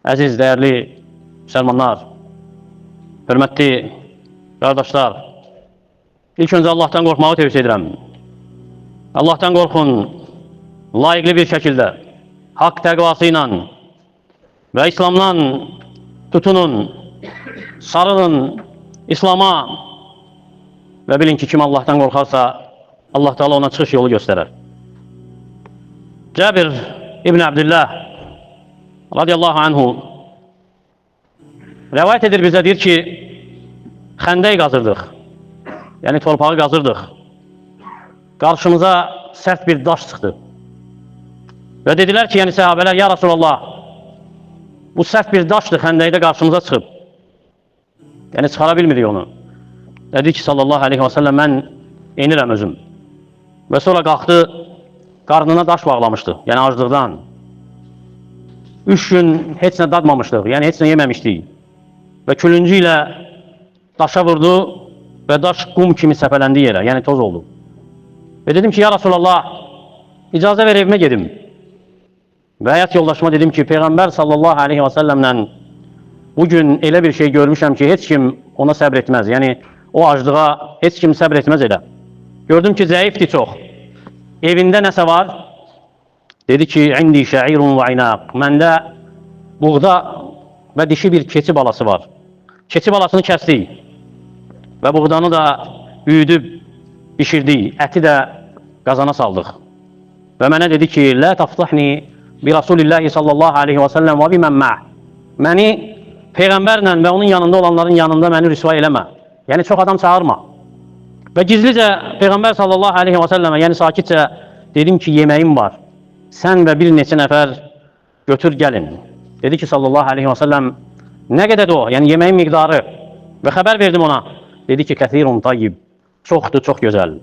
Əziz, dəyərli müsəlmanlar, hörmətli qardaşlar, ilk öncə Allahdan qorxmağı tövsiyə edirəm. Allahdan qorxun, layiqli bir şəkildə, haqq təqvası ilə və İslamdan tutunun, sarılın İslama və bilin ki, kim Allahdan qorxarsa, Allah Teala ona çıxış yolu göstərər. Cəbir İbn Abdillah radiyallahu anhu rəvayət edir bizə, deyir ki, xəndək qazırdıq, yəni torpağı qazırdıq. Qarşımıza sərt bir daş çıxdı və dedilər ki, yəni səhabələr, ya Rasulallah, bu sərt bir daşdır, xəndəkdə qarşımıza çıxıb, yəni çıxara bilmirik onu. Dedi ki, sallallahu aleyhi və səlləm, mən enirəm özüm. Və sonra qalxdı, qarnına daş bağlamışdı, yəni aclıqdan. 3 gün heç nə dadmamışdıq, yəni heç nə yeməmişdik. Və külüncü ilə daşa vurdu və daş qum kimi səpələndi yerə, yəni toz oldu. Və dedim ki, ya Rasulallah, icazə ver evimə gedim. Və həyat yoldaşıma dedim ki, Peyğəmbər sallallahu aleyhi və səlləmlə bugün elə bir şey görmüşəm ki, heç kim ona səbr etməz. Yəni, o aclığa heç kim səbr etməz elə. Gördüm ki, zəifdir çox. Evində nəsə var? Dedi ki, indi şəirun və inaq. Məndə buğda və dişi bir keçi balası var. Keçi balasını kəsdik və buğdanı da üyüdüb, bişirdik. Əti də qazana saldıq. Və mənə dedi ki, lə taftahni bi Rasulillahi sallallahu aleyhi və səlləm və bimən məh. Məni Peyğəmbərlə və onun yanında olanların yanında məni rüsvay eləmə. Yəni, çox adam çağırma. Və gizlicə Peyğəmbər sallallahu aleyhi və səlləmə, yəni sakitcə dedim ki, yeməyim var. Sən və bir neçə nəfər götür gəlin. Dedi ki, sallallahu aleyhi və səlləm, nə qədədir o? Yəni, yeməyin miqdarı. Və xəbər verdim ona. Dedi ki, kəthirun tayyib. Çoxdur, çox gözəl.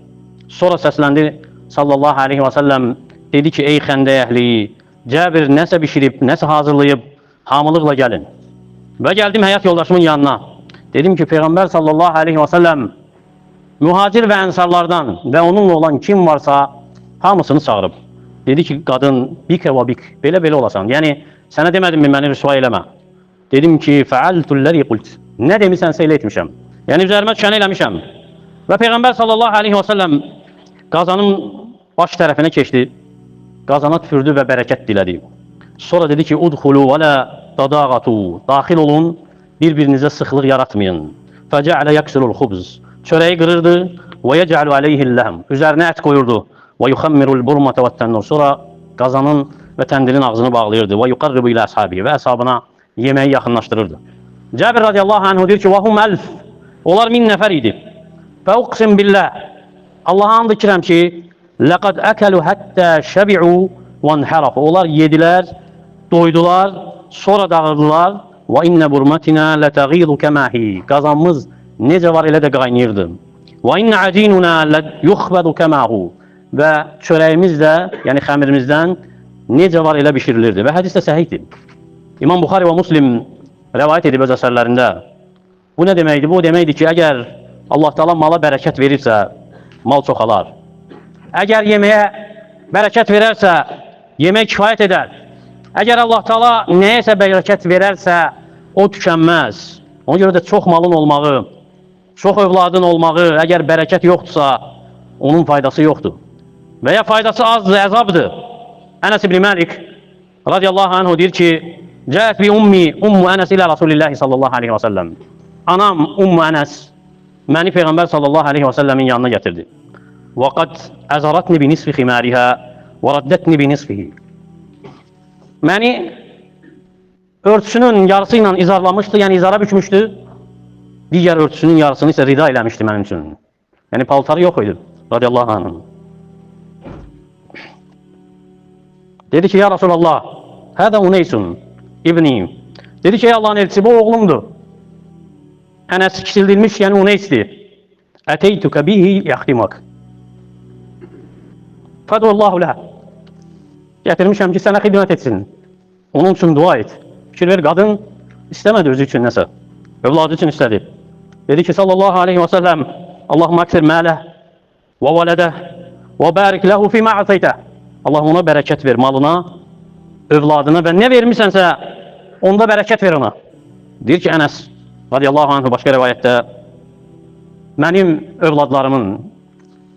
Sonra səsləndi sallallahu aleyhi və səlləm. Dedi ki, ey xəndə əhli, Cəbir nəsə bişirib, nəsə hazırlayıb, hamılıqla gəlin. Və gəldim həyat yoldaşımın yanına. Dedim ki, Peyğəmbər sallallahu aleyhi və səlləm mühacir və ənsarlardan və onunla olan kim varsa hamısını çağırıb. Dedi ki, qadın, bikə və bik, belə-belə olasan. Yəni, sənə demədim mi, məni rüsvay eləmə. Dedim ki, fəaltulləri qult. Nə demisənsə elə etmişəm. Yəni, üzərimə düşəni eləmişəm. Və Peyğəmbər sallallahu aleyhi və səlləm qazanın baş tərəfinə keçdi. Qazana tüfürdü və bərəkət dilədi. Sonra dedi ki, udxulu və lə dadağatu. Daxil olun, bir-birinizə sıxlıq yaratmayın. Fəcə'lə yəksirul xubz. Çörəyi qırırdı və yəcəlu aleyhilləhəm. Üzərinə ət qoyurdu. Və yuxammirul burmətə və tənnur. Sonra qazanın və təndirin ağzını bağlayırdı. Və yuqarribu ilə əshabi. Və əshabına yeməyi yaxınlaşdırırdı. Cəbir radiyallahu anhu deyir ki, vəhum əlf. Onlar 1000 nəfər idi. Və uqsim billah. Allaha and içirəm ki, ləqəd əkəlu həttə şəbi'u və nhərəfu. Onlar yedilər, doydular, sonra dağıldılar. Və innə burmətinə lətəğidu kəməhi. Qazanımız necə var elə də qaynayırdı. Və innə əcinunə yuxbədu kəməhu. Və çörəyimiz də, yəni xəmirimizdən necə var elə bişirilirdi. Və hədis də səhihdir. İmam Buxari və Muslim rəvayət edib öz əsərlərində. Bu nə deməkdir? Bu deməkdir ki, əgər Allah Teala mala bərəkət verirsə, mal çoxalar. Əgər yeməyə bərəkət verərsə, yemək kifayət edər. Əgər Allah Teala nəyəsə bərəkət verərsə, o tükənməz. Ona görə də çox malın olmağı, çox övladın olmağı, əgər bərəkət yoxdursa, onun faydası yoxdur. Və ya faydası azdır, əzabdır. Ənəs ibn Məlik radiyallahu anhu deyir ki, cəət bi ummu Ənəs ilə Rasulillahi sallallahu aleyhi və səlləm. Anam ummu Ənəs məni Peyğəmbər sallallahu aleyhi və səlləmin yanına gətirdi. Və qad əzəratni bi nisfi ximərihə və raddətni bi nisfihi. Məni örtüsünün yarısı ilə izarlamışdı, yəni izara bükmüşdü. Digər örtüsünün yarısını isə rida eləmişdi mənim üçün. Yəni paltarı yox idi, radiyallahu anh. Dedi ki, ya Rasulallah, hədə uneysun, ibni. Dedi ki, ey Allah'ın elçisi, bu oğlumdur. Ənəs kisildilmiş, yəni uneysdir. Əteytükə bihi yaxdimak. Fədullahu ləhə. Gətirmişəm ki, sənə xidmət etsin. Onun üçün dua et. Fikir ver, qadın istəmədi özü üçün nəsə. Övladı üçün istədi. Dedi ki, sallallahu aleyhi və səlləm, Allahumma əksir mələh və vələdə və bərik ləhu fi ma'ateytə. Allah ona bərəkət ver malına, övladına və nə vermişsənsə onda bərəkət ver ona. Deyir ki, Ənəs radiyallahu anhu başqa rivayətdə mənim övladlarımın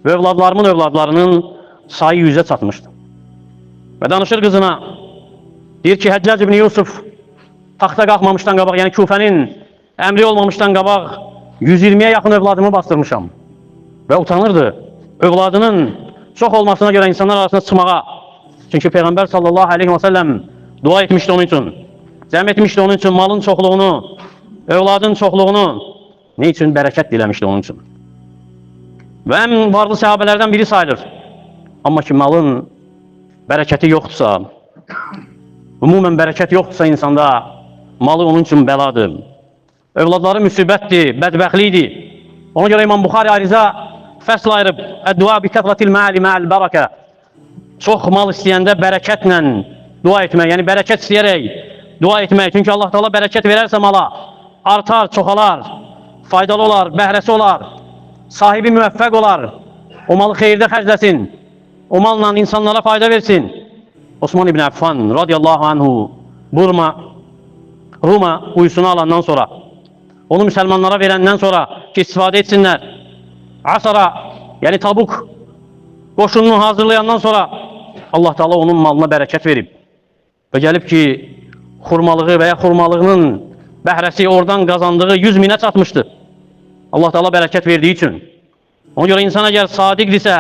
və övladlarımın övladlarının sayı 100-ə çatmışdı. Və danışır qızına, deyir ki, Həccac ibn Yusuf taxta qalxmamışdan qabaq, yəni Kufənin əmri olmamışdan qabaq 120-yə yaxın övladımı bastırmışam. Və utanırdı övladının çox olmasına görə insanlar arasında çıxmağa. Çünki Peyğəmbər sallallahu aleyhi və səlləm dua etmişdi onun üçün. Cəm etmişdi onun üçün malın çoxluğunu, övladın çoxluğunu. Ne üçün? Bərəkət diləmişdi onun üçün. Və ən varlı səhabələrdən biri sayılır. Amma ki, malın bərəkəti yoxdursa, ümumən bərəkət yoxdursa insanda, malı onun üçün bəladır. Övladları müsibətdir, bədbəxtlikdir. Ona görə İmam Buxari ayrıca fəsl ayırıb, Əd-dua bi kəthratil məali mə'al bərəkə. Çox mal istəyəndə bərəkətlə dua etmək, yəni bərəkət istəyərək dua etmək. Çünki Allah Teala bərəkət verərsə mala, artar, çoxalar, faydalı olar, bəhrəsi olar, sahibi müvəffəq olar, o malı xeyirdə xərcləsin, o malla insanlara fayda versin. Osman ibn Affan radiyallahu anhu Ruma uyusunu alandan sonra, onu müsəlmanlara verəndən sonra ki, istifadə etsinlər, Asara, yəni Tabuk qoşununu hazırlayandan sonra Allah Teala onun malına bərəkət verib. Və gəlib ki, xurmalığı və ya xurmalığının bəhrəsi oradan qazandığı 100.000-ə çatmışdı. Allah Teala bərəkət verdiyi üçün. Ona görə insan əgər sadiqdirsə,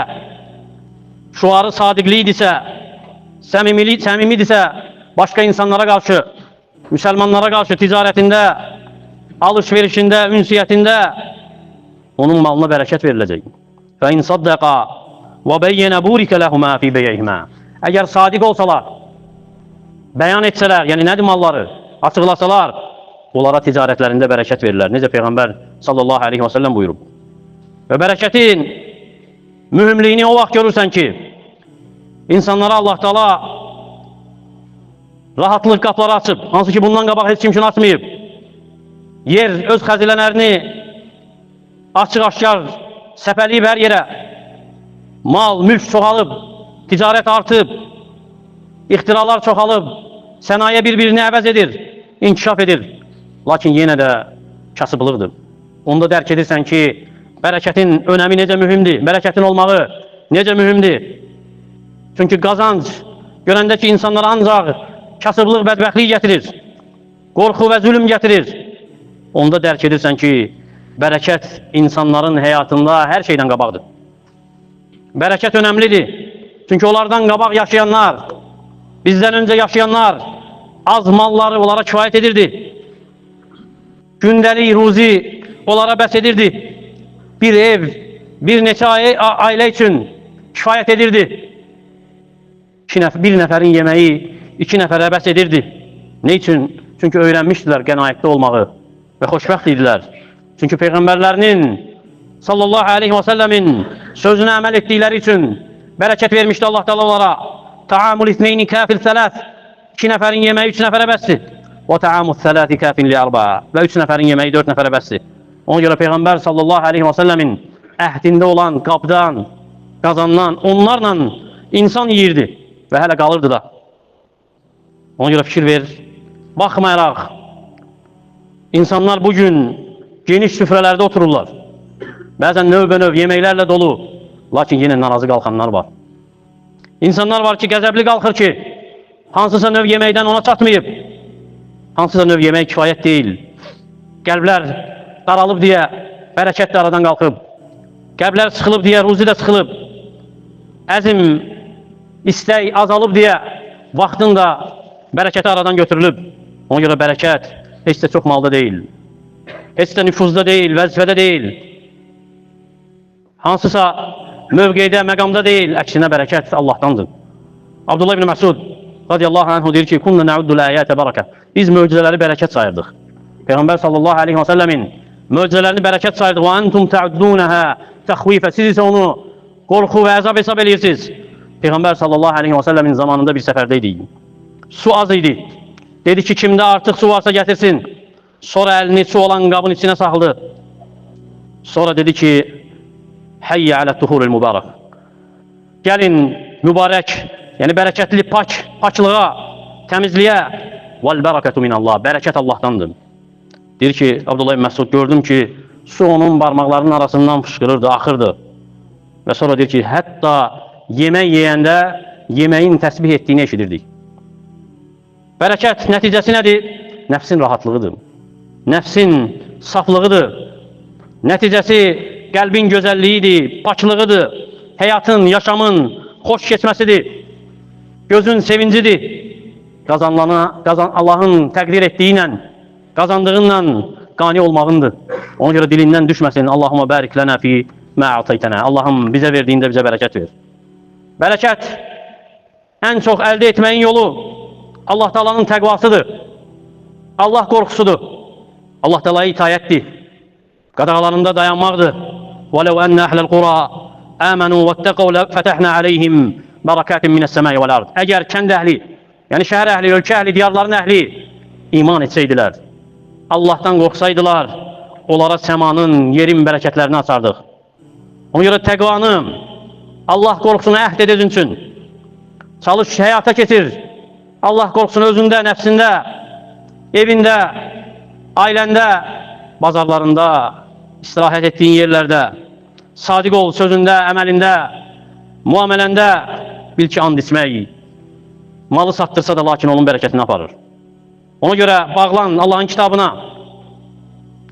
şuarı sadiqliyidirsə, səmimidirsə, başqa insanlara qarşı, müsəlmanlara qarşı ticarətində, alış-verişində, ünsiyyətində onun malına bərəkət veriləcək. Və in saddaqa və beyyənə burikə ləhumə fi beyihimə. Əgər sadiq olsalar, bəyan etsələr, yəni nədir malları, açıqlasalar, onlara ticarətlərində bərəkət verirlər. Necə Peyğəmbər sallallahu aleyhi və səlləm buyurub. Və bərəkətin mühümliyini o vaxt görürsən ki, insanlara Allah Teala rahatlıq qapları açıb, hansı ki bundan qabaq heç kim üçün açmayıb. Yer öz xəzinələrini açıq-aşkar səpəliyib hər yerə. Mal, mülk çoxalıb, ticarət artıb, ixtiralar çoxalıb, sənaye bir-birini əvəz edir, inkişaf edir. Lakin yenə də kasıblıqdır. Onda dərk edirsən ki, bərəkətin önəmi necə mühümdür, bərəkətin olmağı necə mühümdür. Çünki qazanc görəndə ki, insanlar ancaq kasıblıq, bədbəxtlik gətirir, qorxu və zülüm gətirir. Onda dərk edirsən ki, bərəkət insanların həyatında hər şeydən qabaqdır. Bərəkət önəmlidir. Çünki onlardan qabaq yaşayanlar, bizdən öncə yaşayanlar, az malları onlara kifayət edirdi. Gündəlik ruzi onlara bəs edirdi. Bir ev, bir neçə ailə üçün kifayət edirdi. Bir nəfərin yeməyi 2 nəfərə bəs edirdi. Ne üçün? Çünki öyrənmişdilər qənaətli olmağı və xoşbəxt idilər. Çünki Peyğəmbərlərinin sallallahu aleyhi və səlləmin sözünə əməl etdikləri üçün bərəkət vermişdi Allah Teala onlara. Ta'amul ithneyni kafil thalath. 2 nəfərin yeməyi 3 nəfərə bəsdir. Və ta'amul thalathi kafin li arba'a. Və 3 nəfərin yeməyi 4 nəfərə bəsdir. Ona görə Peyğəmbər sallallahu aleyhi və səlləmin əhdində olan qabdan, qazandan, onlarla insan yiyirdi və hələ qalırdı da. Ona görə fikir ver, baxmayaraq, insanlar bugün geniş süfrələrdə otururlar. Bəzən növbə-növ yeməklərlə dolu, lakin yenə narazı qalxanlar var. İnsanlar var ki, qəzəbli qalxır ki, hansısa növ yeməkdən ona çatmayıb, hansısa növ yemək kifayət deyil. Qəlblər daralıb deyə bərəkət də aradan qalxıb, qəlblər sıxılıb deyə ruzi də sıxılıb, əzm, istək azalıb deyə vaxtın da bərəkəti aradan götürülüb. Ona görə bərəkət heç də çox malda deyil, heç də nüfuzda deyil, vəzifədə deyil, hansısa mövqeydə, məqamda deyil, əksinə bərəkət Allahdandır. Abdullah ibn Məsud radiyallahu anhu deyir ki, kunna na'uddu l-ayətə bərəkə. Biz möcüzələri bərəkət sayırdıq. Peyğəmbər sallallahu aleyhi və səlləmin möcüzələrini bərəkət sayırdıq. Və antum ta'uddunəhə təxvifə. Siz isə onu qorxu və əzab hesab edirsiniz. Peyğəmbər sallallahu aleyhi və səlləmin zamanında bir səfərdəydik. Su az idi. Dedi ki, kimdə artıq su varsa gətirsin. Sonra əlini su olan qabın içinə saxladı. Sonra dedi ki, Həyyə alə tuhurul mübarək. Gəlin mübarək, yəni bərəkətli paklığa, təmizliyə, vel bereketu minallah. Bereket Allah'tandır. Deyir ki, Abdullah ibn Məsud, gördüm ki, su onun parmaklarının arasından fışkırırdı, axırdı. Və sonra deyir ki, hətta yemək yeyəndə yeməyin təsbih etdiyini eşidirdik. Bərəkət nəticəsi nədir? Nəfsin rahatlığıdır. Nəfsin saflığıdır. Nəticəsi qəlbin gözəlliyidir, paklığıdır. Həyatın, yaşamın xoş keçməsidir. Gözün sevincidir. Allahın təqdir etdiyi ilə, qazandığınla qani olmağındır. Ona görə dilindən düşməsin. Allahumma bərik lənə fi mə ataytənə. Allahım bizə verdiyində bizə bərəkət ver. Bərəkət ən çox əldə etməyin yolu Allah Taala'nın təqvasıdır. Allah qorxusudur. Allah Taala'ya itayətdir. Qadağalarında dayanmaqdır. وَلَوْ أَنَّ أَحْلَ الْقُرَى آمَنُوا وَاتَّقَوْا لَفَتَحْنَا عَلَيْهِمْ بَرَكَاتٍ مِنَ السَّمَاءِ وَالْأَرْضِ. Əgər kənd əhli, yəni şəhər əhli, ölkə əhli, diyarların əhli iman etsəydilər, Allah'tan qorxsaydılar, onlara səmanın, yerin bərəkətlərini açardıq. Ona görə təqvanı, Allah qorxusunu əhd edin üçün çalış, həyata keçir. Allah qorxusunu özündə, nəfsində, evində, ailəndə, bazarlarında, istirahət etdiyin yerlərdə, sadiq ol sözündə, əməlində, muameləndə, bil ki, and içmək, malı satdırsa da lakin onun bərəkətini aparır. Ona görə bağlan Allah'ın kitabına,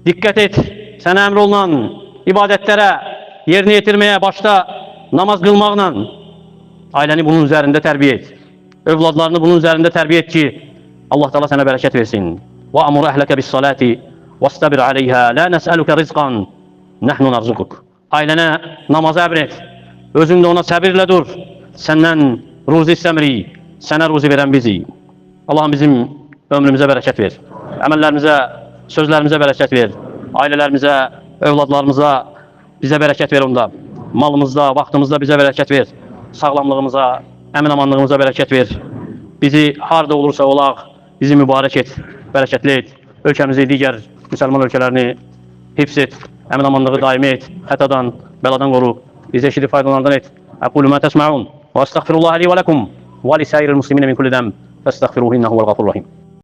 diqqət et, sənə əmr olunan ibadətlərə yerini yetirməyə, başda namaz qılmaqla ailəni bunun üzərində tərbiyə et. Övladlarını bunun üzərində tərbiyə et ki, Allah Teala sənə bərəkət versin. وَأَمُرْ أَهْلَكَ بِالصَّلَاةِ وَاسْتَبِرْ عَلَيْهَا لَا نَسْأَلُكَ رِزْقًا نَحْنُ نَرْزُقُكَ. Ailənə namazı əmr et. Özün də ona səbirlə dur. Səndən ruzi istəmirik. Sənə ruzi verən bizik. Allah'ım bizim ömrümüzə bərəkət ver. Əməllərimizə, sözlərimizə bərəkət ver. Ailələrimizə, övladlarımıza bizə bərəkət ver onda. Malımızda, vaxtımızda bizə bərəkət ver. Sağlamlığımıza, əmin-amanlığımıza bərəkət ver. Bizi harda olursa olaq, bizi mübarək et, bərəkətli et. Ölkəmizi, digər müsəlman ölkələrini hifz et, əmin-amanlığı daimi et, xətadan, bəladan qoru. Bizi eşidib faydalardan et. Əqulu mə təsməun və əstəğfirullahi li və ləkum və li səiril muslimin min kulli dəm fəstəğfiruhu innəhu vəl-ğafurur rahim.